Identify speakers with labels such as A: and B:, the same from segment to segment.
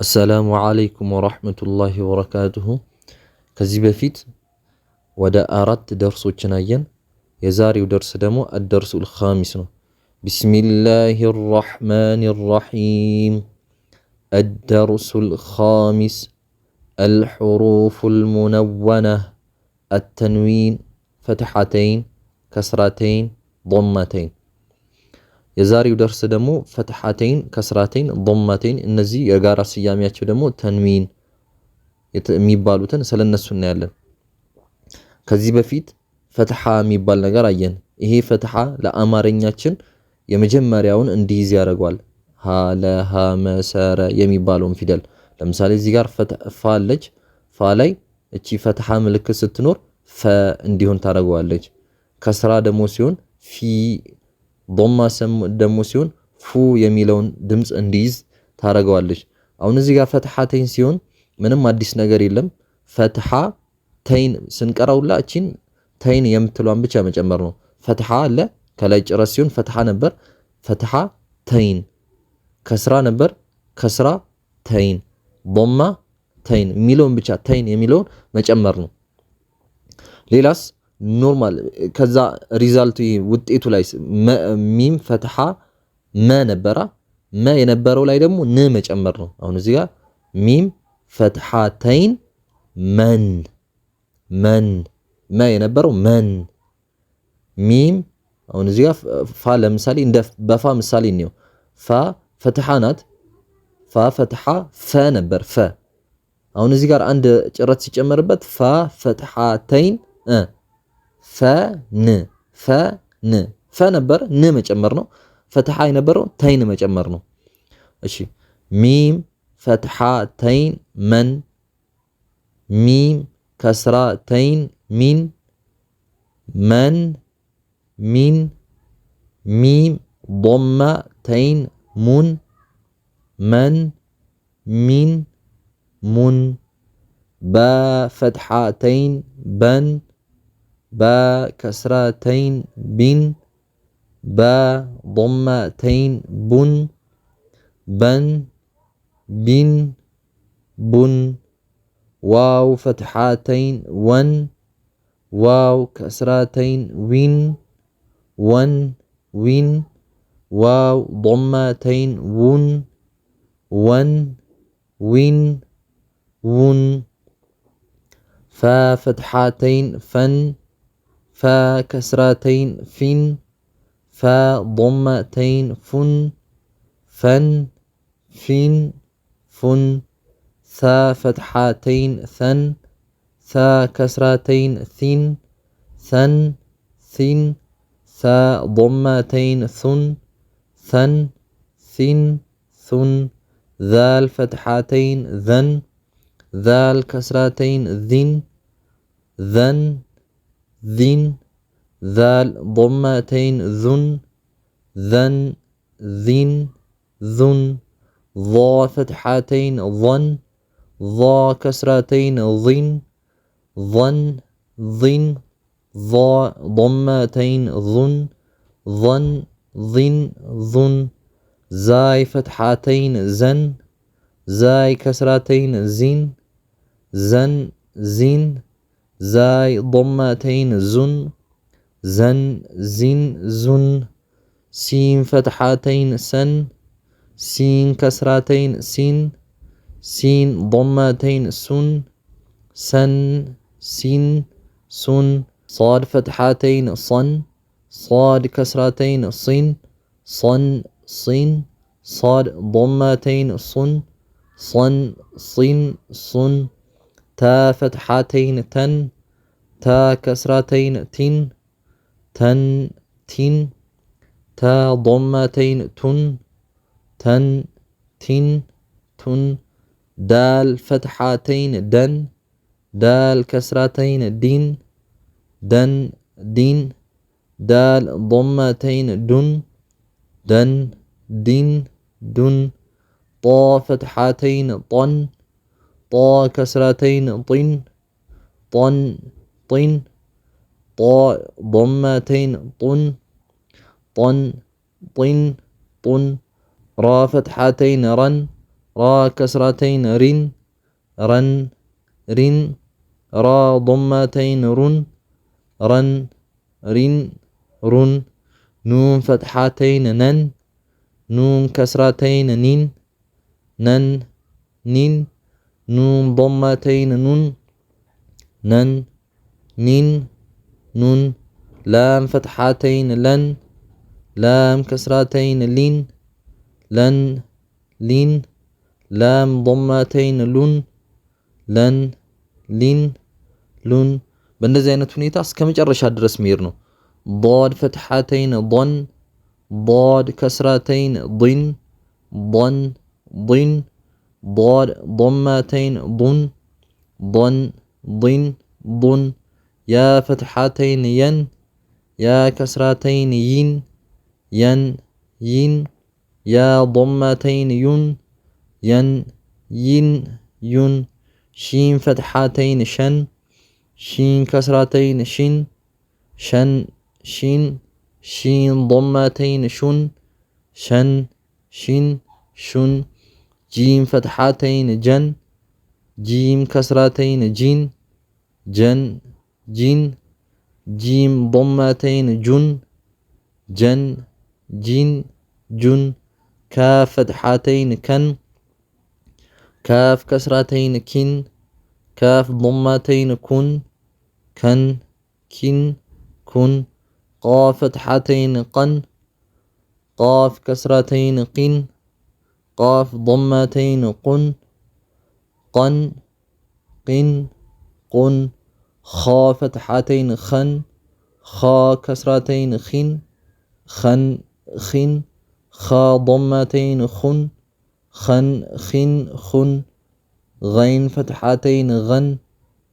A: السلام عليكم ورحمة الله وبركاته. ከዚህ በፊት ወደ አራት ደርሶችን አየን። የዛሬው ደርስ ደግሞ الدرس الخامس ነው። بسم الله الرحمن الرحيم. الدرس الخامس الحروف المنونة التنوين فتحتين كسرتين ضمتين. የዛሬው ደርስ ደግሞ ፈትሐተይን ከስራተይን ضمተይን እነዚህ የጋራ ስያሜያቸው ደግሞ ተንዊን የሚባሉትን ስለነሱ እናያለን። ከዚህ በፊት ፈትሐ የሚባል ነገር አየን። ይሄ ፈትሐ ለአማርኛችን የመጀመሪያውን እንዲይዝ ያደርገዋል። ሀ ለሃ መሰረ የሚባለውን ፊደል ለምሳሌ እዚህ ጋር ፋ አለች። ፋ ላይ እቺ ፈትሐ ምልክት ስትኖር ፈ እንዲሆን ታደርገዋለች። ከስራ ደግሞ ሲሆን ፊ ዶማ ደግሞ ሲሆን ፉ የሚለውን ድምጽ እንዲይዝ ታረጋዋለች። አሁን እዚህ ጋር ፈትሐተይን ሲሆን ምንም አዲስ ነገር የለም። ፈትሐ ተይን ስንቀራውላ እቺን ተይን የምትሏን ብቻ መጨመር ነው። ፈትሐ አለ ከላይ ጭረት ሲሆን ፈትሐ ነበር፣ ፈትሐ ተይን። ከስራ ነበር፣ ከስራ ተይን። ዶማ ተይን የሚለውን ብቻ ተይን የሚለውን መጨመር ነው። ሌላስ ኖርማል ከዛ ሪዛልቱ ውጤቱ ላይ ሚም ፈትሐ መ ነበራ። መ የነበረው ላይ ደግሞ ን መጨመር ነው። አሁን እዚህ ጋር ሚም ፈትሐተይን መን መን መ የነበረው መን ሚም። አሁን እዚህ ጋር ፋ ለምሳሌ እንደ በፋ ምሳሌ ነው። ፋ ፈትሐ ናት። ፋ ፈትሐ ፈ ነበር ፈ። አሁን እዚህ ጋር አንድ ጭረት ሲጨመርበት ፋ ፈትሐተይን ፈን ፈን ፈ ነበር ን መጨመር ነው። ፈትሐ የነበረው ተይን መጨመር ነው። እሺ ሚም ፈትሐተይን መን ሚም ከስራተይን ሚን መን ሚን ሚም ضمተይን ሙን መን ሚን ሙን ባ ፈትሐተይን በን با كسرتين بن با ضمتين بن بن بن بن واو فتحتين ون واو كسرتين وين ون وين واو ضمتين ون ون وين ون فا فتحتين فن فا كسرتين فين فا ضمتين فن فن فين فن ثا فتحتين ثن ثا كسرتين ثين ثن ثين ثا ضمتين ثن ثن ثن ثن ذال فتحتين ذن ذال كسرتين ذن ذن ذن ذال ضمتين ذن ذن ذن ذن ضا فتحتين ظن ضا كسرتين ظن ظن ظن ضا ضمتين ظن ظن ظن ظن زاي فتحتين زن زاي كسرتين زين زن زين زاي ضمتين زن زن زين زن سين فتحتين سن سين كسرتين سين سين ضمتين سن سن سين سن صاد فتحتين صن صاد كسرتين صن صن صن صاد ضمتين صن صن صن صن تا فتحتين تن تا كسرتين تن تن تن تا ضمتين تن تن تن تن دال فتحتين دن دال كسرتين دين دن دين دال ضمتين دن دن دين دن طا فتحتين طن طا كسرتين طن طن طن طا ضمتين طن طن طن طن را فتحتين رن را كسرتين رين رن رين را ضمتين رن رن رين رن نون فتحتين نن نون كسرتين نين نن نين نون ضمتين نون نن نين نون لام فتحتين لن لام كسرتين لين لن لين لام ضمتين لن لن لين لن በእንደዚህ አይነት ሁኔታ እስከ መጨረሻ ድረስ መሄድ ነው። ضاد فتحتين ضن ضاد كسرتين ضن ضن ضن ضاد ضمتين ضن ضن ضن ضن يا فتحتين ين يا كسرتين ين ين ين يا ضمتين ين ين ين ين شين فتحتين شن شين كسرتين شن شن شين شين ضمتين شن شن شن شن جيم فتحتين جن جيم كسرتين جين جن جين جيم ضمتين جن جن جين جن كاف فتحتين كن كاف كسرتين كن كاف ضمتين كن كن كن كن قاف فتحتين قن قاف كسرتين قن قاف ضمتين قن قن قن قن خا فتحتين خن خا كسرتين خن خن خن خا ضمتين خن خن خن خن غين فتحتين غن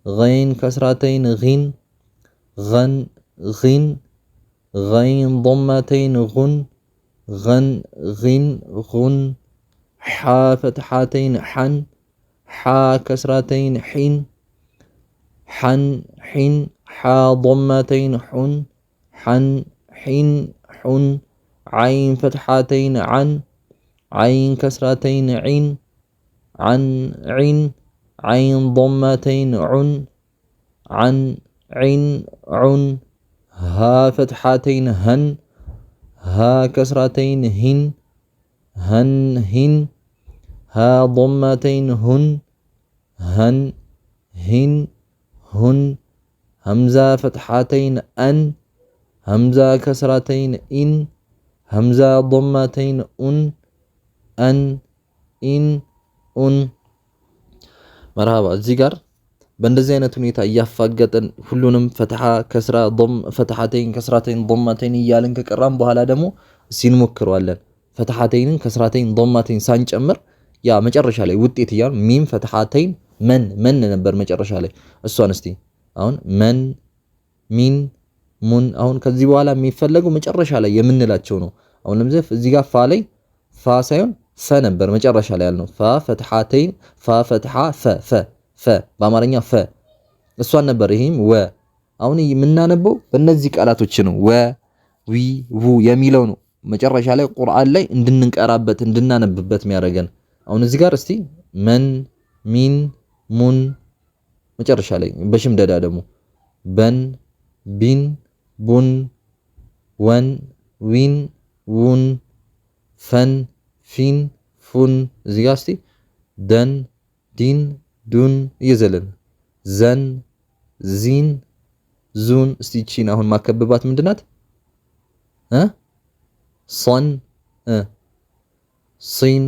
A: غين كسرتين غين غن غين غين ضمتين غن غن غن غن حا فتحتين حن حا كسرتين حين حن حن حا ضمتين حن حن حن حن عين فتحتين عن عين كسرتين عين عن عين عين ضمتين عن عن عين عن ها فتحتين هن ها كسرتين هن هن هن ها ضمتين هن هن هن هن همزة فتحتين أن همزة كسرتين إن همزة ضمتين أن أن إن أن مرحبا እዚህ ጋር በእንደዚህ አይነት ሁኔታ እያፋገጠን ሁሉንም ፈትሐ ከስራ ضم ፈትሐተይን ከስራተይን ضمተይን እያልን ከቀራም በኋላ ደግሞ ሲንሞክረዋለን ፈትሐተይንን ከስራተይን ضمተይን ሳንጨምር ያ መጨረሻ ላይ ውጤት ይያል ሚም ፈትሐተይን መን ነበር መጨረሻ ላይ እሷን እስቲ አሁን መን ሚን ሙን አሁን ከዚህ በኋላ የሚፈለገው መጨረሻ ላይ የምንላቸው ነው። አሁን ለምሳሌ እዚህ ጋር ፋ ላይ ፋ ሳይሆን ፈ ነበር መጨረሻ ላይ ያልነው ፋ ፈትሐተይን ፋ ፈትሐ ፈ በአማርኛ ፈ እሷን ነበር። ይሄም ወ አሁን የምናነበው በእነዚህ ቃላቶች ነው። ወ ዊ ው የሚለው ነው መጨረሻ ላይ ቁርአን ላይ እንድንቀራበት እንድናነብበት የሚያደርገን። አሁን እዚህ ጋር እስቲ መን ሚን ሙን መጨረሻ ላይ በሽምደዳ ደግሞ በን ቢን ቡን ወን ዊን ውን ፈን ፊን ፉን እዚህ ጋር እስቲ ደን ዲን ዱን እየዘለን ዘን ዚን ዙን እስቲ ቺን አሁን ማከበባት ምንድናት? ሶን ሲን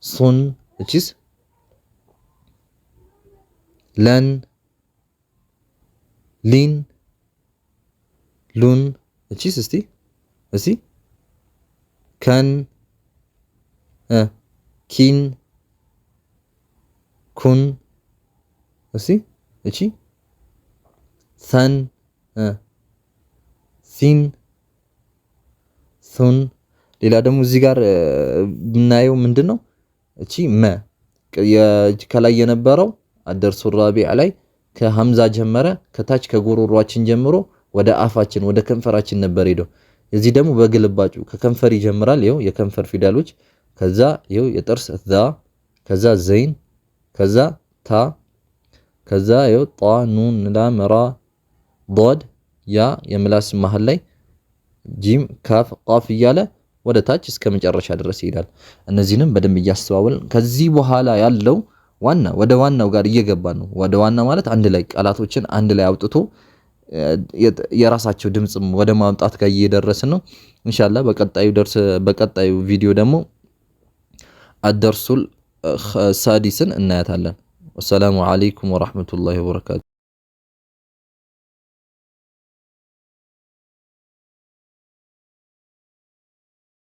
A: ሱን እቺስ ለን ሊን ሉን እቺስ እስቲ ከን ኪን ኩን እስቲ እቺ ሰን ሲን ሱን ሌላ ደግሞ እዚህ ጋር ብናየው ምንድነው እቺ መ ከላይ የነበረው አደርሱ ራቢዕ ላይ ከሐምዛ ጀመረ ከታች ከጉሮሮአችን ጀምሮ ወደ አፋችን ወደ ከንፈራችን ነበር ሄዶ። እዚህ ደግሞ በግልባጩ ከከንፈር ይጀምራል። ይኸው የከንፈር ፊደሎች ከዛ ይኸው የጥርስ ዛ ከዛ ዘይን ከዛ ታ ከዛ ይኸው ጣ ኑን ላም ራ ዶድ ያ የምላስ መሃል ላይ ጂም ካፍ ቃፍ እያለ ወደ ታች እስከ መጨረሻ ድረስ ይሄዳል። እነዚህንም በደንብ እያስተዋወልን ከዚህ በኋላ ያለው ወደ ዋናው ጋር እየገባን ነው። ወደ ዋና ማለት አንድ ላይ ቃላቶችን አንድ ላይ አውጥቶ የራሳቸው ድምጽም ወደ ማምጣት ጋር እየደረስን ነው። ኢንሻአላህ በቀጣዩ ቪዲዮ ደግሞ አደርሱል ሳዲስን እናያታለን። ወሰላሙ አለይኩም ወራህመቱላሂ ወበረካቱ።